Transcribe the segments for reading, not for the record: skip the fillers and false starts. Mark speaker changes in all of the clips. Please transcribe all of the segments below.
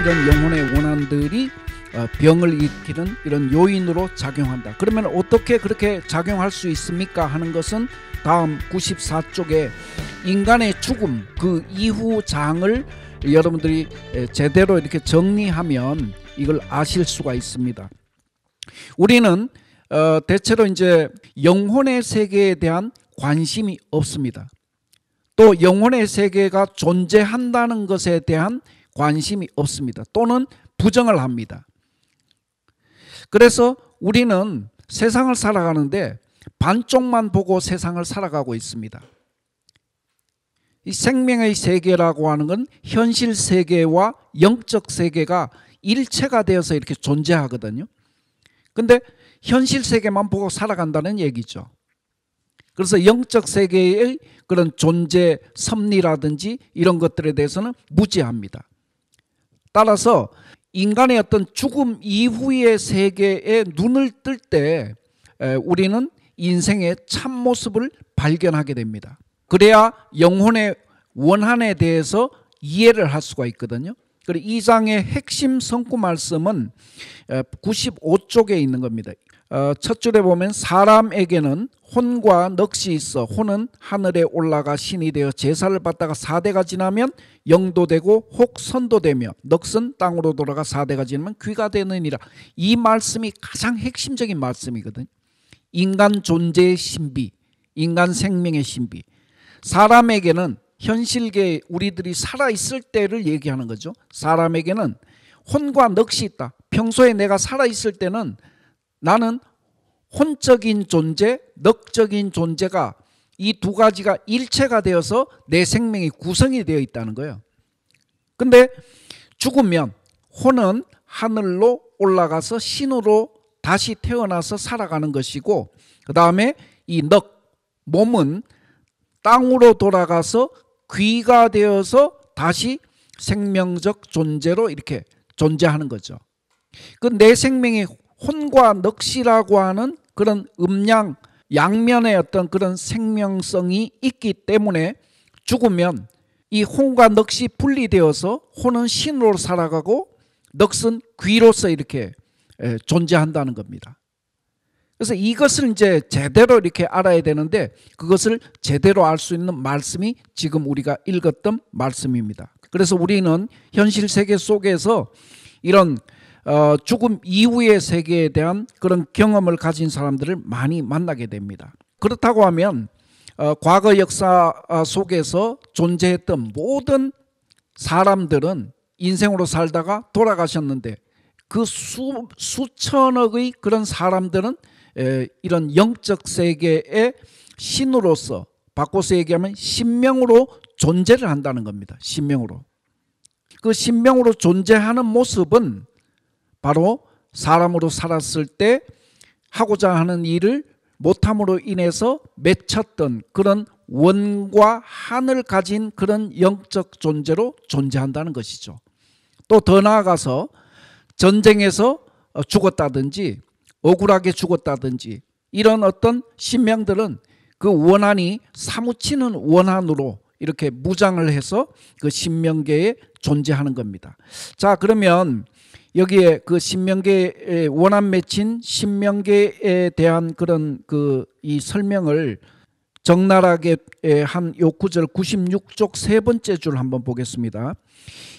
Speaker 1: 이런 영혼의 원한들이 병을 일으키는 이런 요인으로 작용한다. 그러면 어떻게 그렇게 작용할 수 있습니까? 하는 것은 다음 94쪽에 인간의 죽음 그 이후 장을 여러분들이 제대로 이렇게 정리하면 이걸 아실 수가 있습니다. 우리는 대체로 이제 영혼의 세계에 대한 관심이 없습니다. 또 영혼의 세계가 존재한다는 것에 대한 관심이 없습니다. 또는 부정을 합니다. 그래서 우리는 세상을 살아가는데 반쪽만 보고 세상을 살아가고 있습니다. 이 생명의 세계라고 하는 건 현실 세계와 영적 세계가 일체가 되어서 이렇게 존재하거든요. 근데 현실 세계만 보고 살아간다는 얘기죠. 그래서 영적 세계의 그런 존재 섭리라든지 이런 것들에 대해서는 무지합니다. 따라서 인간의 어떤 죽음 이후의 세계에 눈을 뜰 때 우리는 인생의 참모습을 발견하게 됩니다. 그래야 영혼의 원한에 대해서 이해를 할 수가 있거든요. 그리고 이 장의 핵심 성구 말씀은 95쪽에 있는 겁니다. 첫 줄에 보면 사람에게는 혼과 넋이 있어 혼은 하늘에 올라가 신이 되어 제사를 받다가 4대가 지나면 영도 되고 혹 선도 되며 넋은 땅으로 돌아가 4대가 지나면 귀가 되느니라. 이 말씀이 가장 핵심적인 말씀이거든요. 인간 존재의 신비, 인간 생명의 신비. 사람에게는 현실계에 우리들이 살아있을 때를 얘기하는 거죠. 사람에게는 혼과 넋이 있다. 평소에 내가 살아있을 때는 나는 혼적인 존재, 넋적인 존재가 이 두 가지가 일체가 되어서 내 생명이 구성이 되어 있다는 거예요. 근데 죽으면 혼은 하늘로 올라가서 신으로 다시 태어나서 살아가는 것이고, 그 다음에 이 넋, 몸은 땅으로 돌아가서 귀가 되어서 다시 생명적 존재로 이렇게 존재하는 거죠. 그 내 생명이 혼과 넋이라고 하는 그런 음양, 양면의 어떤 그런 생명성이 있기 때문에 죽으면 이 혼과 넋이 분리되어서 혼은 신으로 살아가고 넋은 귀로서 이렇게 존재한다는 겁니다. 그래서 이것을 이제 제대로 이렇게 알아야 되는데 그것을 제대로 알 수 있는 말씀이 지금 우리가 읽었던 말씀입니다. 그래서 우리는 현실 세계 속에서 이런 죽음 이후의 세계에 대한 그런 경험을 가진 사람들을 많이 만나게 됩니다. 그렇다고 하면 과거 역사 속에서 존재했던 모든 사람들은 인생으로 살다가 돌아가셨는데 그 수천억의 그런 사람들은 이런 영적 세계의 신으로서, 바꿔서 얘기하면 신명으로 존재를 한다는 겁니다. 신명으로. 그 신명으로 존재하는 모습은 바로 사람으로 살았을 때 하고자 하는 일을 못함으로 인해서 맺혔던 그런 원과 한을 가진 그런 영적 존재로 존재한다는 것이죠. 또 더 나아가서 전쟁에서 죽었다든지 억울하게 죽었다든지 이런 어떤 신명들은 그 원한이 사무치는 원한으로 이렇게 무장을 해서 그 신명계에 존재하는 겁니다. 자, 그러면 여기에 그 신명계에 원한 맺힌 신명계에 대한 그런 이 설명을 적나라하게 한 요 구절 96쪽 세 번째 줄 한번 보겠습니다.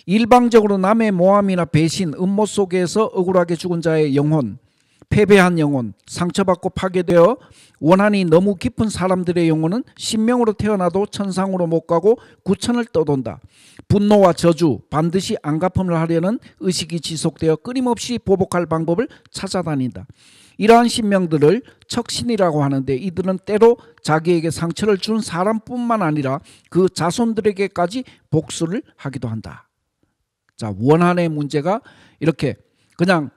Speaker 1: 일방적으로 남의 모함이나 배신, 음모 속에서 억울하게 죽은 자의 영혼, 패배한 영혼, 상처받고 파괴되어 원한이 너무 깊은 사람들의 영혼은 신명으로 태어나도 천상으로 못 가고 구천을 떠돈다. 분노와 저주, 반드시 안갚음을 하려는 의식이 지속되어 끊임없이 보복할 방법을 찾아다닌다. 이러한 신명들을 척신이라고 하는데 이들은 때로 자기에게 상처를 준 사람뿐만 아니라 그 자손들에게까지 복수를 하기도 한다. 자, 원한의 문제가 이렇게 그냥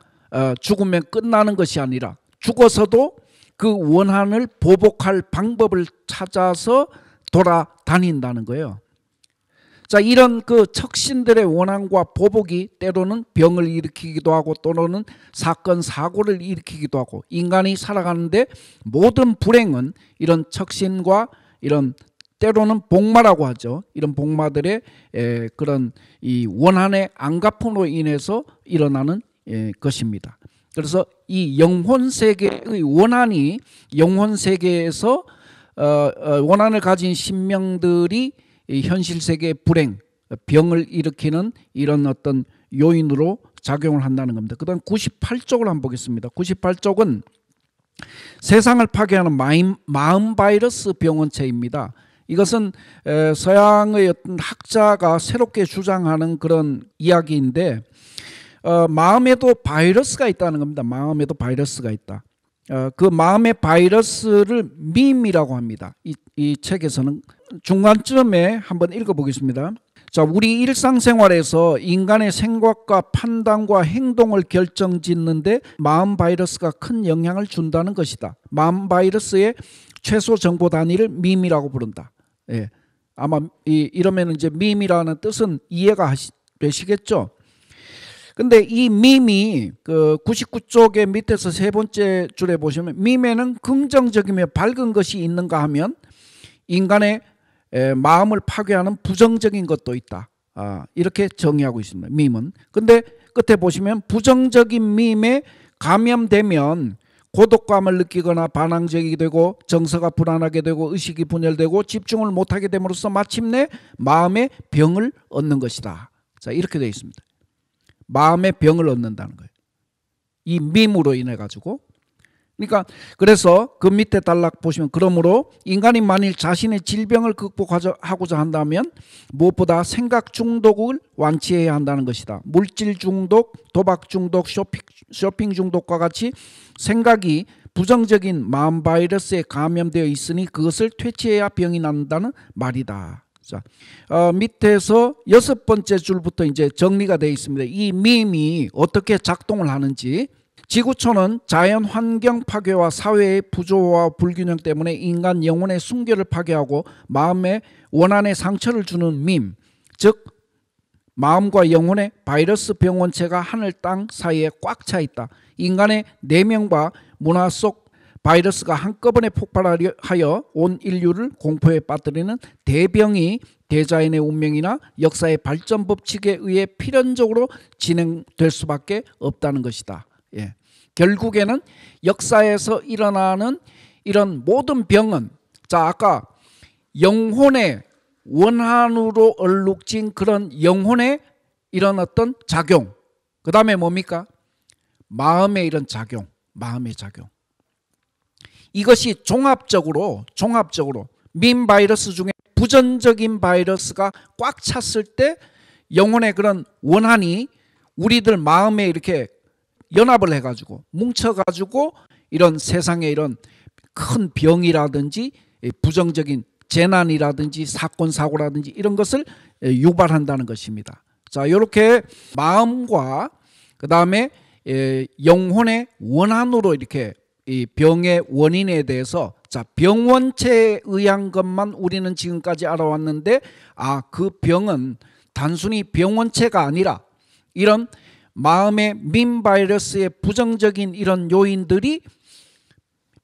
Speaker 1: 죽으면 끝나는 것이 아니라 죽어서도 그 원한을 보복할 방법을 찾아서 돌아다닌다는 거예요. 자, 이런 그 척신들의 원한과 보복이 때로는 병을 일으키기도 하고 또는 사건 사고를 일으키기도 하고, 인간이 살아가는데 모든 불행은 이런 척신과 이런 때로는 복마라고 하죠. 이런 복마들의 그런 이 원한의 안가품으로 인해서 일어나는 것입니다. 그래서 이 영혼 세계의 원한이 영혼 세계에서 원한을 가진 신명들이 이 현실 세계의 불행, 병을 일으키는 이런 어떤 요인으로 작용을 한다는 겁니다. 그다음 98쪽을 한번 보겠습니다. 98쪽은 세상을 파괴하는 마음 바이러스 병원체입니다. 이것은 서양의 어떤 학자가 새롭게 주장하는 그런 이야기인데 마음에도 바이러스가 있다는 겁니다. 마음에도 바이러스가 있다. 그 마음의 바이러스를 밈이라고 합니다. 이 책에서는 중간쯤에 한번 읽어보겠습니다. 자, 우리 일상생활에서 인간의 생각과 판단과 행동을 결정짓는데 마음 바이러스가 큰 영향을 준다는 것이다. 마음 바이러스의 최소 정보 단위를 밈이라고 부른다. 예. 아마 이러면 이제 밈이라는 뜻은 이해가 되시겠죠? 근데 이 밈이 그 99쪽의 밑에서 세 번째 줄에 보시면 밈에는 긍정적이며 밝은 것이 있는가 하면 인간의 마음을 파괴하는 부정적인 것도 있다. 이렇게 정의하고 있습니다. 밈은. 근데 끝에 보시면 부정적인 밈에 감염되면 고독감을 느끼거나 반항적이 되고 정서가 불안하게 되고 의식이 분열되고 집중을 못하게 됨으로써 마침내 마음의 병을 얻는 것이다. 자, 이렇게 되어 있습니다. 마음의 병을 얻는다는 거예요. 이 밈으로 인해 가지고. 그러니까 그래서 그 밑에 단락 보시면 그러므로 인간이 만일 자신의 질병을 극복하고자 한다면 무엇보다 생각 중독을 완치해야 한다는 것이다. 물질 중독, 도박 중독, 쇼핑 중독과 같이 생각이 부정적인 마음 바이러스에 감염되어 있으니 그것을 퇴치해야 병이 난다는 말이다. 자, 밑에서 6번째 줄부터 이제 정리가 되어 있습니다. 이 밈이 어떻게 작동을 하는지. 지구촌은 자연 환경 파괴와 사회의 부조화와 불균형 때문에 인간 영혼의 순결을 파괴하고 마음의 원한에 상처를 주는 밈, 즉 마음과 영혼의 바이러스 병원체가 하늘 땅 사이에 꽉 차 있다. 인간의 내면과 문화 속 바이러스가 한꺼번에 폭발하여 온 인류를 공포에 빠뜨리는 대병이 대자연의 운명이나 역사의 발전 법칙에 의해 필연적으로 진행될 수밖에 없다는 것이다. 예. 결국에는 역사에서 일어나는 이런 모든 병은, 자, 아까 영혼의 원한으로 얼룩진 그런 영혼의 이런 어떤 작용, 그 다음에 뭡니까? 마음의 이런 작용, 마음의 작용. 이것이 종합적으로 밈 바이러스 중에 부정적인 바이러스가 꽉 찼을 때 영혼의 그런 원한이 우리들 마음에 이렇게 연합을 해가지고 뭉쳐가지고 이런 세상에 이런 큰 병이라든지 부정적인 재난이라든지 사건 사고라든지 이런 것을 유발한다는 것입니다. 자, 이렇게 마음과 그 다음에 영혼의 원한으로 이렇게 이 병의 원인에 대해서, 자, 병원체에 의한 것만 우리는 지금까지 알아왔는데 그 병은 단순히 병원체가 아니라 이런 마음의 밈 바이러스의 부정적인 이런 요인들이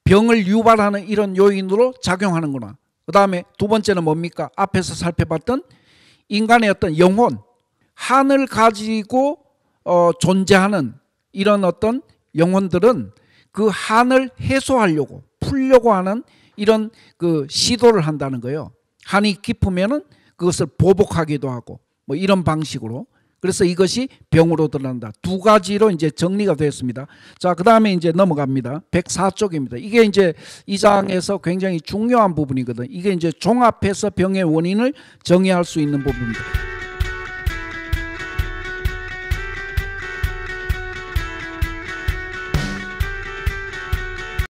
Speaker 1: 병을 유발하는 이런 요인으로 작용하는구나. 그 다음에 두 번째는 뭡니까? 앞에서 살펴봤던 인간의 어떤 영혼, 한을 가지고 존재하는 이런 어떤 영혼들은 그 한을 해소하려고 풀려고 하는 이런 그 시도를 한다는 거예요. 한이 깊으면은 그것을 보복하기도 하고 뭐 이런 방식으로. 그래서 이것이 병으로 드러난다. 두 가지로 이제 정리가 되었습니다. 자, 그 다음에 이제 넘어갑니다. 104쪽입니다. 이게 이제 이 장에서 굉장히 중요한 부분이거든요. 이게 이제 종합해서 병의 원인을 정의할 수 있는 부분입니다.